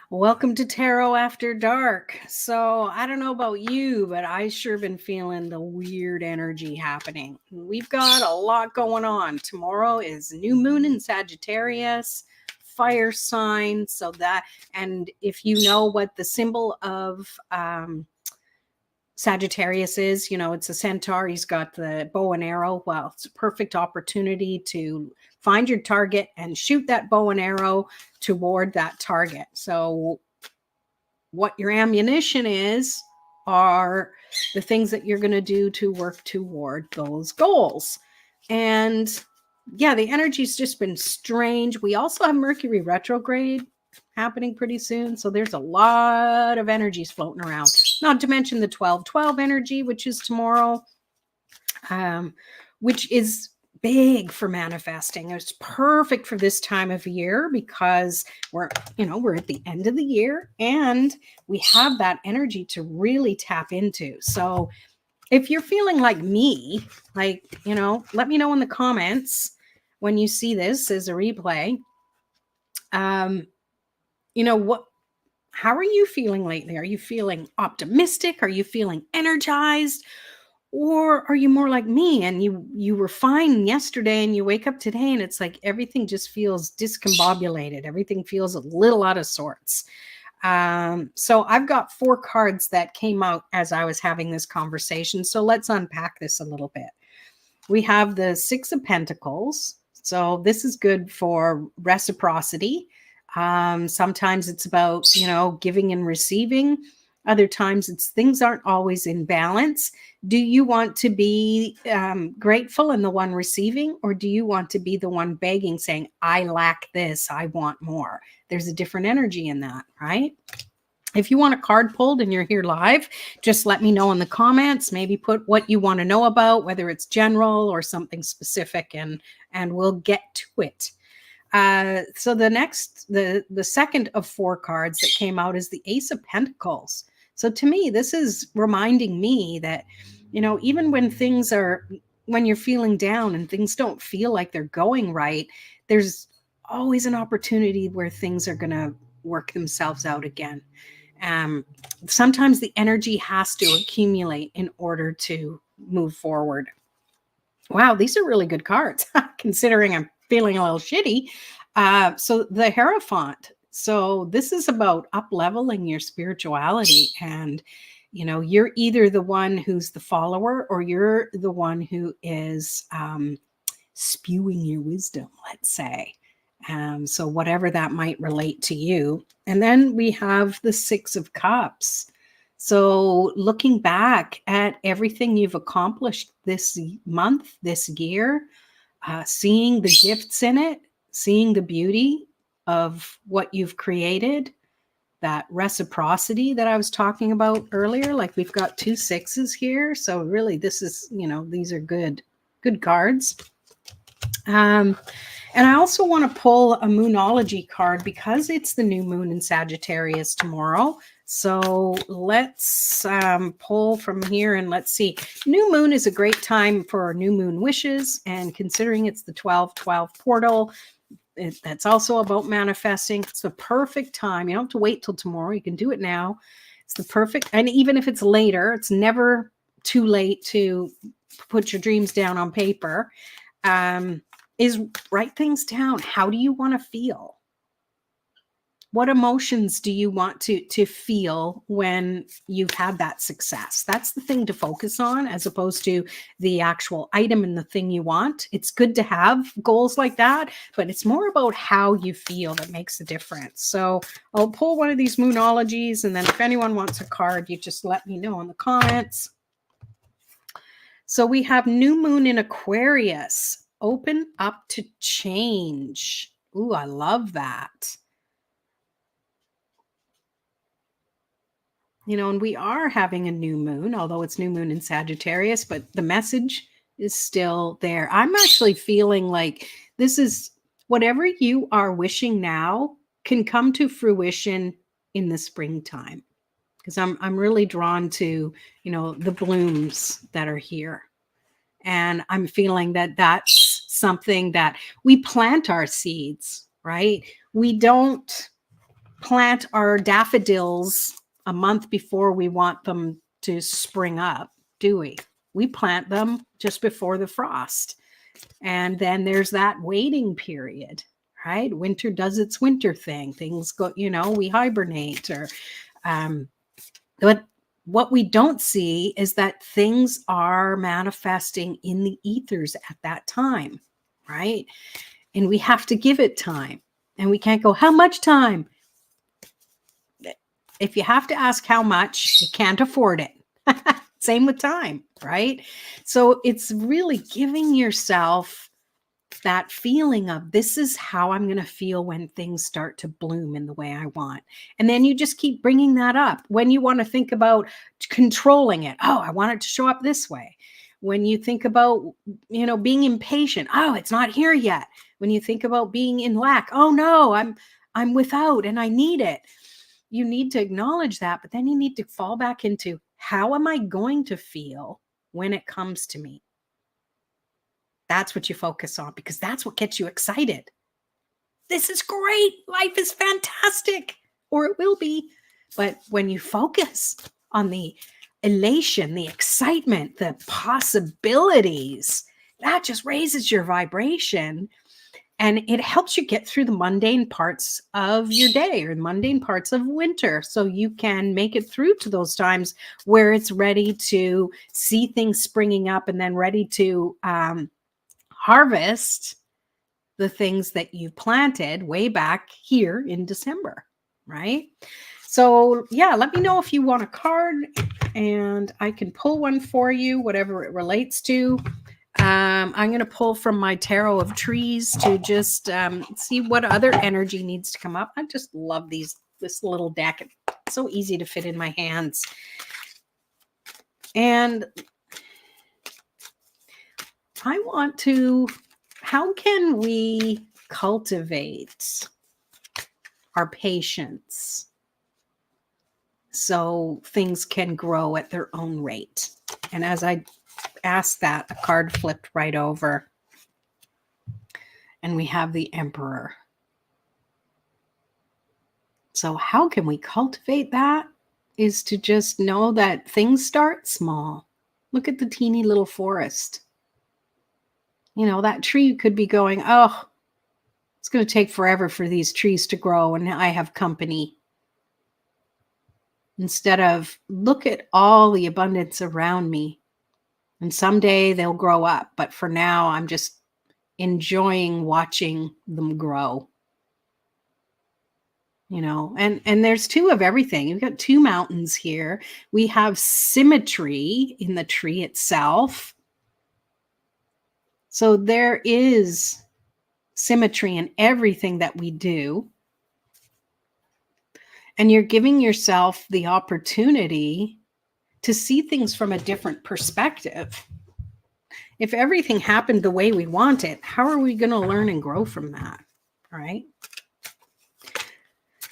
Welcome to Tarot After Dark. So, I don't know about you, but I sure been feeling the weird energy happening. We've got a lot going on. Tomorrow is new moon in Sagittarius, fire sign. And if you know what the symbol of Sagittarius is, it's a centaur. He's got the bow and arrow. Well, it's a perfect opportunity to find your target and shoot that bow and arrow toward that target. So, what your ammunition is are the things that you're going to do to work toward those goals. And yeah, the energy's just been strange. We also have Mercury retrograde happening pretty soon. So there's a lot of energies floating around, not to mention the 12-12 energy, which is tomorrow, which is big for manifesting. It's perfect for this time of year because we're at the end of the year and we have that energy to really tap into. So if you're feeling like me, let me know in the comments when you see this as a replay. What how are you feeling lately? Are you feeling optimistic? Are you feeling energized? Or are you more like me and you were fine yesterday and you wake up today and it's like everything just feels discombobulated. Everything feels a little out of sorts. So I've got 4 cards that came out as I was having this conversation. So let's unpack this a little bit. We have the 6 of Pentacles. So this is good for reciprocity. Sometimes it's about, giving and receiving. Other times it's things aren't always in balance. Do you want to be grateful and the one receiving, or do you want to be the one begging, saying, I lack this, I want more? There's a different energy in that, right? If you want a card pulled and you're here live, just let me know in the comments. Maybe put what you want to know about, whether it's general or something specific, and we'll get to it. So the second of 4 cards that came out is the Ace of Pentacles. So to me, this is reminding me that, even when you're feeling down and things don't feel like they're going right, there's always an opportunity where things are going to work themselves out again. Sometimes the energy has to accumulate in order to move forward. Wow, these are really good cards, considering I'm feeling a little shitty. So the Hierophant. So this is about up-leveling your spirituality, and you're either the one who's the follower or you're the one who is spewing your wisdom, let's say. So whatever that might relate to you. And then we have the 6 of Cups. So looking back at everything you've accomplished this month, this year, seeing the gifts in it, seeing the beauty of what you've created, that reciprocity that I was talking about earlier. Like, we've got 2 6s here. So really this is, these are good cards. And I also want to pull a Moonology card because it's the new moon in Sagittarius tomorrow. So let's pull from here and let's see. New moon is a great time for new moon wishes. And considering it's the 12-12 portal, that's also about manifesting. It's the perfect time. You don't have to wait till tomorrow. You can do it now. It's the perfect. And even if it's later, it's never too late to put your dreams down on paper. Is write things down. How do you want to feel? What emotions do you want to feel when you've had that success? That's the thing to focus on, as opposed to the actual item and the thing you want. It's good to have goals like that, but it's more about how you feel that makes a difference. So I'll pull one of these Moonologies, and then if anyone wants a card, you just let me know in the comments. So we have new moon in Aquarius. Open up to change. Ooh, I love that. And we are having a new moon, although it's new moon in Sagittarius, but the message is still there. I'm actually feeling like this is whatever you are wishing now can come to fruition in the springtime, because I'm really drawn to, the blooms that are here. And I'm feeling that that's something that we plant our seeds, right? We don't plant our daffodils a month before we want them to spring up, do we? We plant them just before the frost. And then there's that waiting period, right? Winter does its winter thing. Things go, we hibernate but what we don't see is that things are manifesting in the ethers at that time, right? And we have to give it time. And we can't go, how much time? If you have to ask how much, you can't afford it. Same with time, right? So it's really giving yourself that feeling of, this is how I'm going to feel when things start to bloom in the way I want. And then you just keep bringing that up. When you want to think about controlling it, oh, I want it to show up this way. When you think about, being impatient, oh, it's not here yet. When you think about being in lack, oh no, I'm without and I need it. You need to acknowledge that, but then you need to fall back into, how am I going to feel when it comes to me? That's what you focus on, because that's what gets you excited. This is great. Life is fantastic, or it will be. But when you focus on the elation, the excitement, the possibilities, that just raises your vibration. And it helps you get through the mundane parts of your day, or the mundane parts of winter, so you can make it through to those times where it's ready to see things springing up, and then ready to harvest the things that you planted way back here in December, right? So yeah, let me know if you want a card, and I can pull one for you, whatever it relates to. I'm going to pull from my Tarot of Trees to just see what other energy needs to come up. I just love this little deck. It's so easy to fit in my hands. And I want to, how can we cultivate our patience so things can grow at their own rate? And as I asked that, a card flipped right over, and we have the Emperor. So how can we cultivate that? Is to just know that things start small. Look at the teeny little forest. That tree could be going, oh, it's going to take forever for these trees to grow, and I have company. Instead of, look at all the abundance around me, and someday they'll grow up. But for now, I'm just enjoying watching them grow. And there's two of everything. You've got two mountains here. We have symmetry in the tree itself. So there is symmetry in everything that we do. And you're giving yourself the opportunity to see things from a different perspective. If everything happened the way we want it, how are we going to learn and grow from that? Right?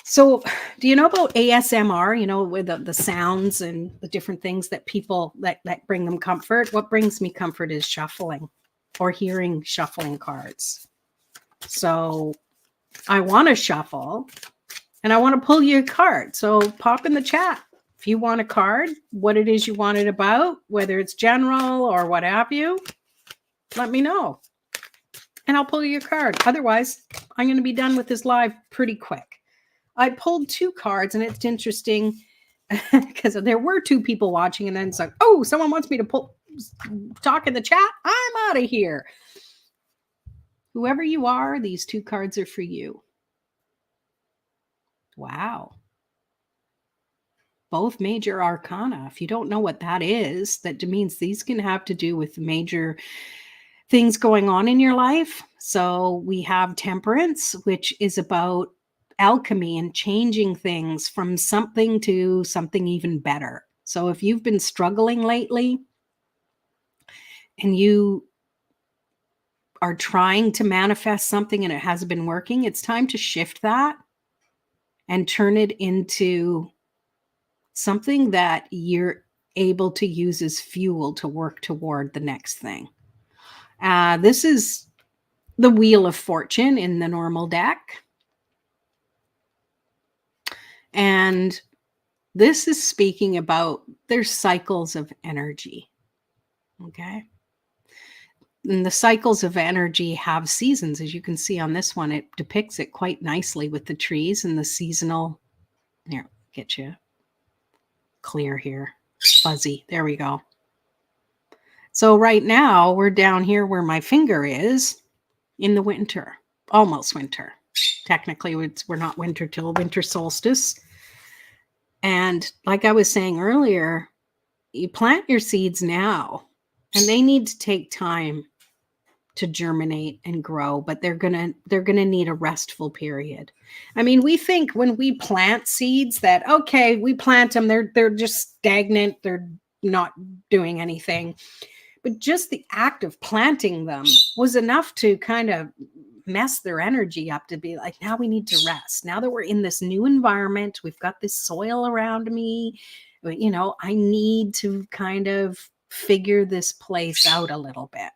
So do you know about ASMR, with the sounds and the different things that people that bring them comfort? What brings me comfort is shuffling, or hearing shuffling cards. So I want to shuffle, and I want to pull you a card. So pop in the chat if you want a card, what it is you want it about, whether it's general or what have you. Let me know, and I'll pull you a card. Otherwise, I'm going to be done with this live pretty quick. I pulled two cards, and it's interesting because there were two people watching, and then it's like, oh, someone wants me to talk in the chat. I'm out of here. Whoever you are, these two cards are for you. Wow. Both major arcana. If you don't know what that is, that means these can have to do with major things going on in your life. So we have Temperance, which is about alchemy and changing things from something to something even better. So if you've been struggling lately and you are trying to manifest something and it hasn't been working, it's time to shift that and turn it into something that you're able to use as fuel to work toward the next thing. This is the Wheel of Fortune in the normal deck. And this is speaking about there's cycles of energy. Okay. And the cycles of energy have seasons. As you can see on this one, it depicts it quite nicely with the trees and the seasonal. Here, get you clear here. Fuzzy. There we go. So right now we're down here where my finger is in the winter, almost winter. Technically, we're not winter till winter solstice. And like I was saying earlier, you plant your seeds now, and they need to take time to germinate and grow, but they're gonna need a restful period. I mean, we think when we plant seeds that okay, we plant them, they're just stagnant, they're not doing anything. But just the act of planting them was enough to kind of mess their energy up to be like, now we need to rest. Now that we're in this new environment, we've got this soil around me, you know, I need to kind of figure this place out a little bit.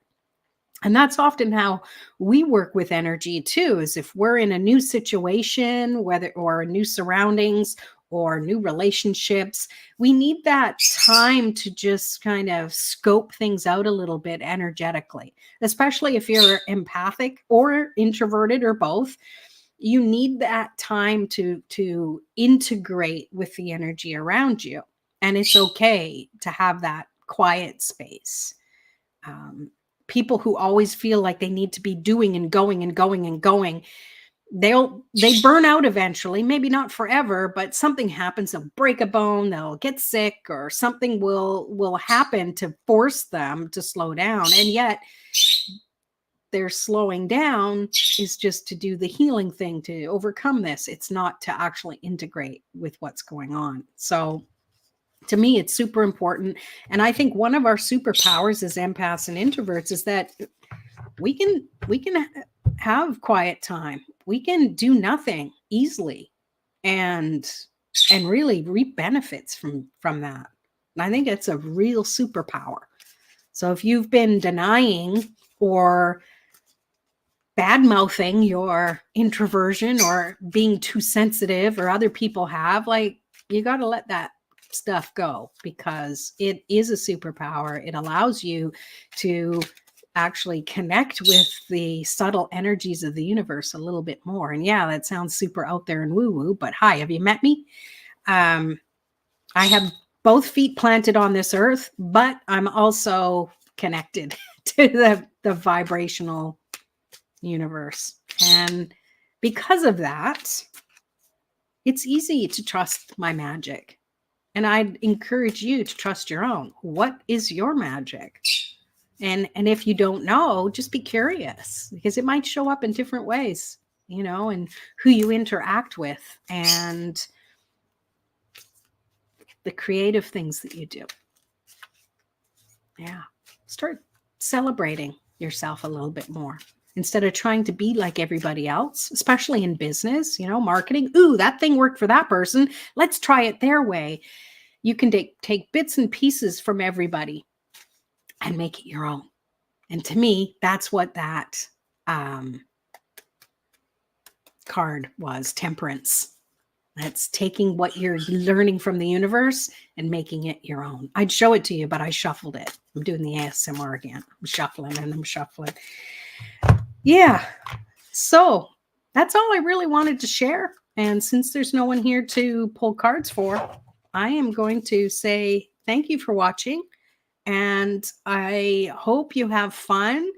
And that's often how we work with energy too, is if we're in a new situation, whether or new surroundings or new relationships, we need that time to just kind of scope things out a little bit energetically, especially if you're empathic or introverted or both. You need that time to integrate with the energy around you. And it's okay to have that quiet space. People who always feel like they need to be doing and going and going and going, they burn out eventually, maybe not forever, but something happens, they'll break a bone, they'll get sick, or something will happen to force them to slow down. And yet their slowing down is just to do the healing thing, to overcome this. It's not to actually integrate with what's going on. So to me, it's super important. And I think one of our superpowers as empaths and introverts is that we can have quiet time. We can do nothing easily and really reap benefits from that. And I think it's a real superpower. So if you've been denying or bad mouthing your introversion or being too sensitive, or other people have, like, you got to let that stuff go, because it is a superpower. It allows you to actually connect with the subtle energies of the universe a little bit more. And yeah, that sounds super out there and woo woo, but hi, have you met me? I have both feet planted on this earth, but I'm also connected to the vibrational universe. And because of that, it's easy to trust my magic. And I'd encourage you to trust your own. What is your magic? And if you don't know, just be curious, because it might show up in different ways, you know, and who you interact with and the creative things that you do. Yeah. Start celebrating yourself a little bit more instead of trying to be like everybody else, especially in business, you know, marketing. Ooh, that thing worked for that person. Let's try it their way. You can take bits and pieces from everybody and make it your own. And to me, that's what that card was, Temperance. That's taking what you're learning from the universe and making it your own. I'd show it to you, but I shuffled it. I'm doing the ASMR again. I'm shuffling and I'm shuffling. Yeah. So that's all I really wanted to share. And since there's no one here to pull cards for, I am going to say thank you for watching. And I hope you have fun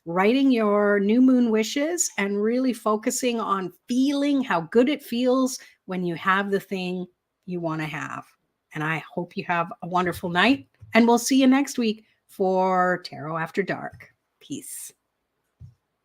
writing your new moon wishes and really focusing on feeling how good it feels when you have the thing you want to have. And I hope you have a wonderful night. And we'll see you next week for Tarot After Dark. Peace.